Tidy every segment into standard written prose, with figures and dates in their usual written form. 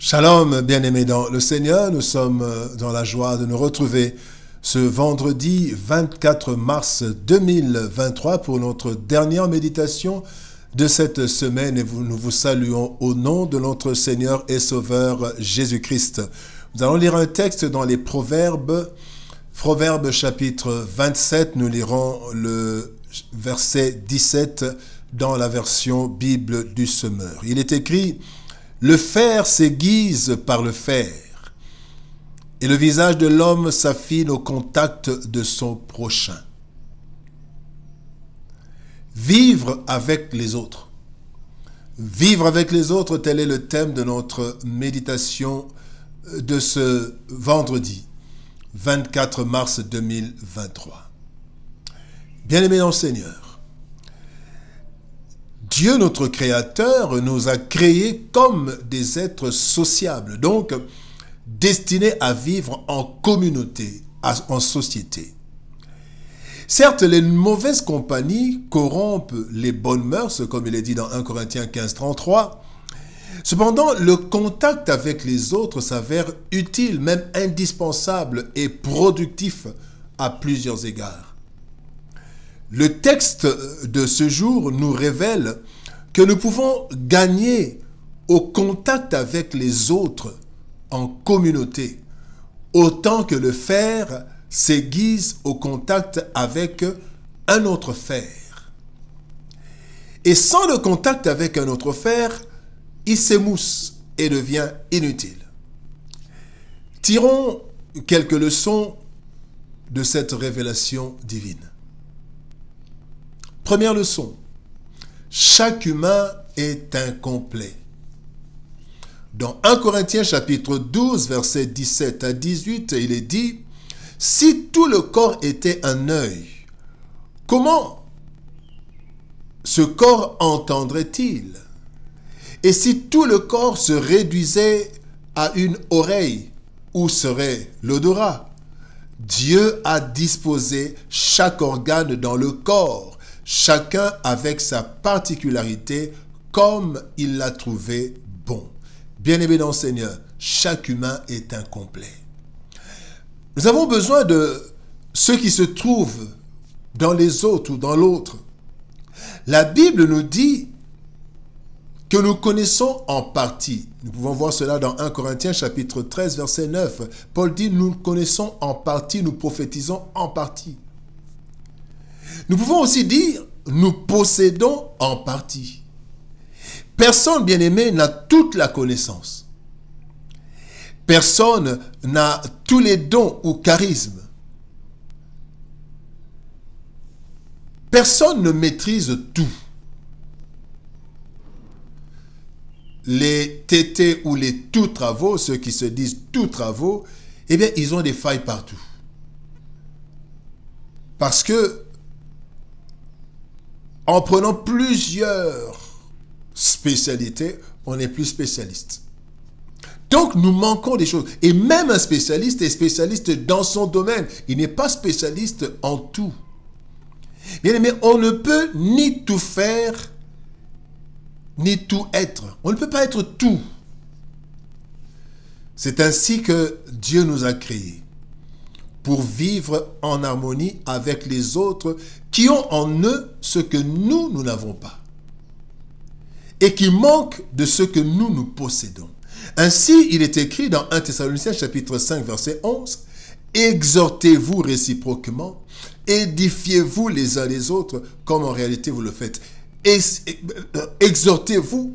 Shalom, bien-aimés dans le Seigneur, nous sommes dans la joie de nous retrouver ce vendredi 24 mars 2023 pour notre dernière méditation de cette semaine et nous vous saluons au nom de notre Seigneur et Sauveur Jésus-Christ. Nous allons lire un texte dans les Proverbes chapitre 27, nous lirons le verset 17 dans la version Bible du Semeur. Il est écrit: le fer s'aiguise par le fer, et le visage de l'homme s'affine au contact de son prochain. Vivre avec les autres. Vivre avec les autres, tel est le thème de notre méditation de ce vendredi 24 mars 2023. Bien-aimés dans le Seigneur, Dieu, notre Créateur, nous a créés comme des êtres sociables, donc destinés à vivre en communauté, en société. Certes, les mauvaises compagnies corrompent les bonnes mœurs, comme il est dit dans 1 Corinthiens 15, 33. Cependant, le contact avec les autres s'avère utile, même indispensable et productif à plusieurs égards. Le texte de ce jour nous révèle que nous pouvons gagner au contact avec les autres en communauté, autant que le fer s'aiguise au contact avec un autre fer. Et sans le contact avec un autre fer, il s'émousse et devient inutile. Tirons quelques leçons de cette révélation divine. Première leçon, chaque humain est incomplet. Dans 1 Corinthiens chapitre 12, versets 17 à 18, il est dit: si tout le corps était un œil, comment ce corps entendrait-il? Et si tout le corps se réduisait à une oreille, où serait l'odorat? Dieu a disposé chaque organe dans le corps, chacun avec sa particularité, comme il l'a trouvé bon. Bien-aimé dans le Seigneur, chaque humain est incomplet. Nous avons besoin de ce qui se trouve dans les autres ou dans l'autre. La Bible nous dit que nous connaissons en partie. Nous pouvons voir cela dans 1 Corinthiens chapitre 13, verset 9. Paul dit: nous connaissons en partie, nous prophétisons en partie. Nous pouvons aussi dire: nous possédons en partie. Personne, bien-aimé, n'a toute la connaissance. Personne n'a tous les dons ou charismes. Personne ne maîtrise tout. Les tétés ou les tout-travaux, ceux qui se disent tout-travaux, eh bien, ils ont des failles partout. Parce que en prenant plusieurs spécialités, on n'est plus spécialiste. Donc, nous manquons des choses. Et même un spécialiste est spécialiste dans son domaine. Il n'est pas spécialiste en tout. Bien aimé, on ne peut ni tout faire, ni tout être. On ne peut pas être tout. C'est ainsi que Dieu nous a créés, pour vivre en harmonie avec les autres qui ont en eux ce que nous n'avons pas et qui manquent de ce que nous possédons. Ainsi, il est écrit dans 1 Thessaloniciens chapitre 5, verset 11, « Exhortez-vous réciproquement, édifiez-vous les uns les autres, comme en réalité vous le faites. » Exhortez-vous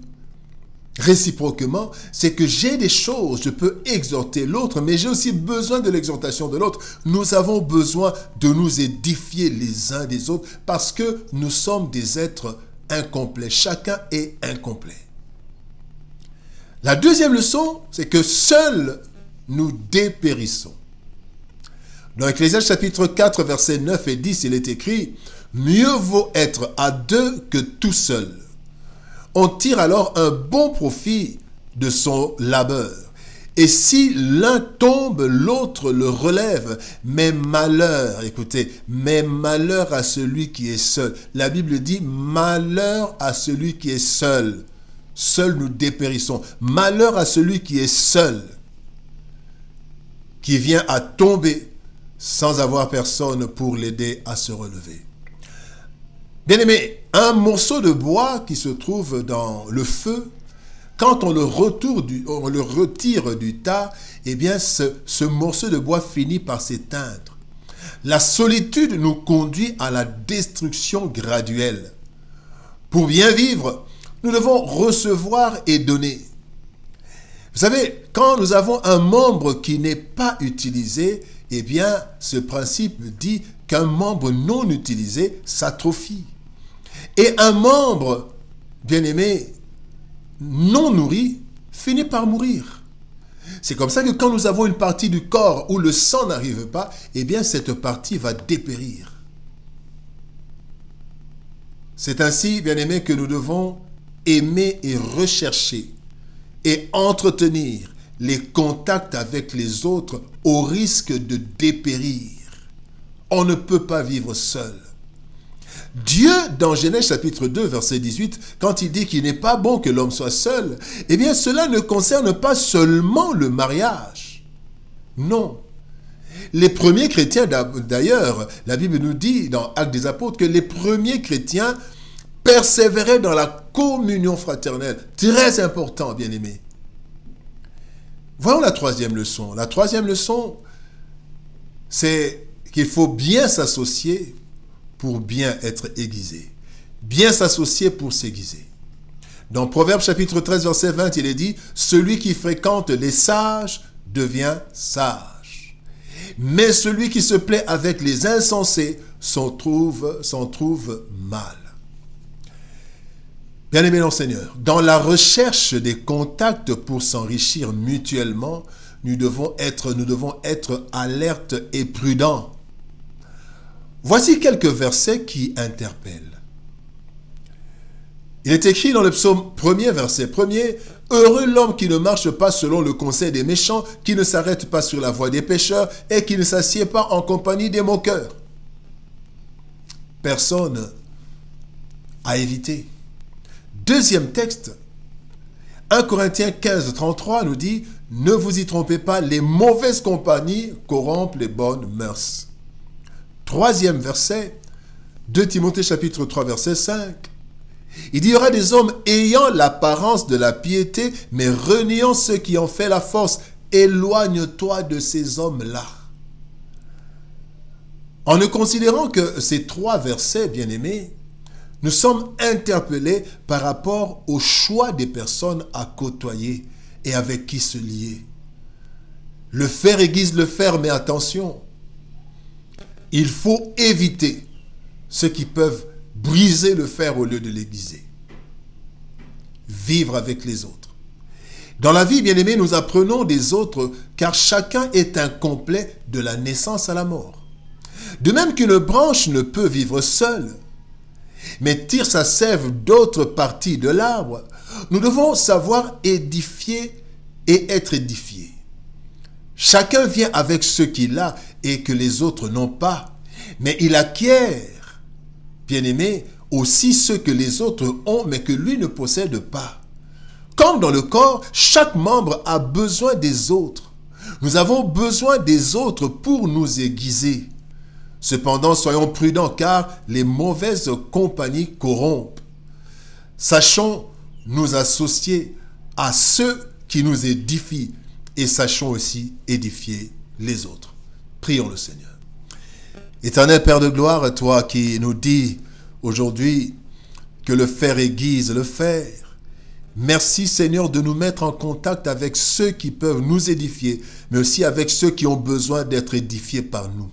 réciproquement, c'est que j'ai des choses, je peux exhorter l'autre, mais j'ai aussi besoin de l'exhortation de l'autre. Nous avons besoin de nous édifier les uns des autres parce que nous sommes des êtres incomplets. Chacun est incomplet. La deuxième leçon, c'est que seuls nous dépérissons. Dans Ecclésiaste chapitre 4, versets 9 et 10, il est écrit: « Mieux vaut être à deux que tout seul. On tire alors un bon profit de son labeur. Et si l'un tombe, l'autre le relève. Mais malheur, écoutez, mais malheur à celui qui est seul. » La Bible dit: malheur à celui qui est seul. seuls nous dépérissons. Malheur à celui qui est seul, qui vient à tomber sans avoir personne pour l'aider à se relever. Bien-aimé, un morceau de bois qui se trouve dans le feu, quand on le retire du tas, eh bien ce morceau de bois finit par s'éteindre. La solitude nous conduit à la destruction graduelle. Pour bien vivre, nous devons recevoir et donner. Vous savez, quand nous avons un membre qui n'est pas utilisé, eh bien, ce principe dit qu'un membre non utilisé s'atrophie. Et un membre, bien-aimé, non nourri, finit par mourir. C'est comme ça que quand nous avons une partie du corps où le sang n'arrive pas, eh bien, cette partie va dépérir. C'est ainsi, bien-aimé, que nous devons aimer et rechercher et entretenir les contacts avec les autres au risque de dépérir. On ne peut pas vivre seul. Dieu, dans Genèse chapitre 2, verset 18, quand il dit qu'il n'est pas bon que l'homme soit seul, eh bien cela ne concerne pas seulement le mariage. Non. Les premiers chrétiens, d'ailleurs, la Bible nous dit dans Actes des Apôtres que les premiers chrétiens persévéraient dans la communion fraternelle. Très important, bien-aimés. Voyons la troisième leçon. La troisième leçon, c'est qu'il faut bien s'associer pour bien être aiguisé. Bien s'associer pour s'aiguiser. Dans Proverbes chapitre 13, verset 20, il est dit « Celui qui fréquente les sages devient sage. Mais celui qui se plaît avec les insensés s'en trouve mal. » Bien-aimés dans le Seigneur, dans la recherche des contacts pour s'enrichir mutuellement, nous devons être alertes et prudents. Voici quelques versets qui interpellent. Il est écrit dans le psaume 1er, verset 1er, « Heureux l'homme qui ne marche pas selon le conseil des méchants, qui ne s'arrête pas sur la voie des pécheurs et qui ne s'assied pas en compagnie des moqueurs. » Personne à éviter. Deuxième texte, 1 Corinthiens 15, 33 nous dit « Ne vous y trompez pas, les mauvaises compagnies corrompent les bonnes mœurs. » Troisième verset, 2 Timothée chapitre 3, verset 5. Il y aura des hommes ayant l'apparence de la piété, mais reniant ceux qui en fait la force. Éloigne-toi de ces hommes-là. En ne considérant que ces trois versets, bien-aimés, nous sommes interpellés par rapport au choix des personnes à côtoyer et avec qui se lier. Le fer aiguise le fer, mais attention, il faut éviter ceux qui peuvent briser le fer au lieu de l'aiguiser. Vivre avec les autres. Dans la vie, bien-aimés, nous apprenons des autres, car chacun est incomplet de la naissance à la mort. De même qu'une branche ne peut vivre seule, mais tire sa sève d'autres parties de l'arbre, nous devons savoir édifier et être édifiés. Chacun vient avec ce qu'il a et que les autres n'ont pas, mais il acquiert, bien-aimé, aussi ce que les autres ont, mais que lui ne possède pas. Comme dans le corps, chaque membre a besoin des autres. Nous avons besoin des autres pour nous aiguiser. Cependant, soyons prudents, car les mauvaises compagnies corrompent. Sachons nous associer à ceux qui nous édifient et sachons aussi édifier les autres. Prions le Seigneur. Éternel Père de gloire, toi qui nous dis aujourd'hui que le fer aiguise le fer, merci Seigneur de nous mettre en contact avec ceux qui peuvent nous édifier, mais aussi avec ceux qui ont besoin d'être édifiés par nous.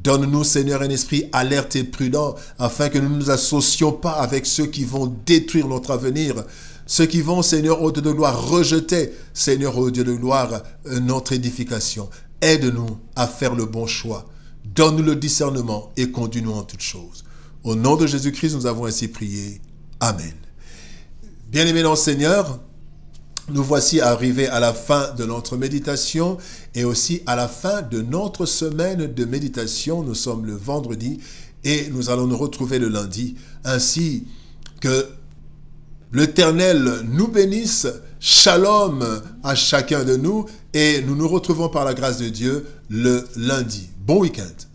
Donne-nous, Seigneur, un esprit alerte et prudent, afin que nous ne nous associons pas avec ceux qui vont détruire notre avenir, ceux qui vont, Seigneur, au Dieu de gloire, rejeter, Seigneur, au Dieu de gloire, notre édification. Aide-nous à faire le bon choix. Donne-nous le discernement et conduis-nous en toutes choses. Au nom de Jésus-Christ, nous avons ainsi prié. Amen. Bien-aimés dans le Seigneur, nous voici arrivés à la fin de notre méditation et aussi à la fin de notre semaine de méditation. Nous sommes le vendredi et nous allons nous retrouver le lundi. Ainsi que L'Éternel nous bénisse. Shalom à chacun de nous. Et nous nous retrouvons par la grâce de Dieu le lundi. Bon week-end.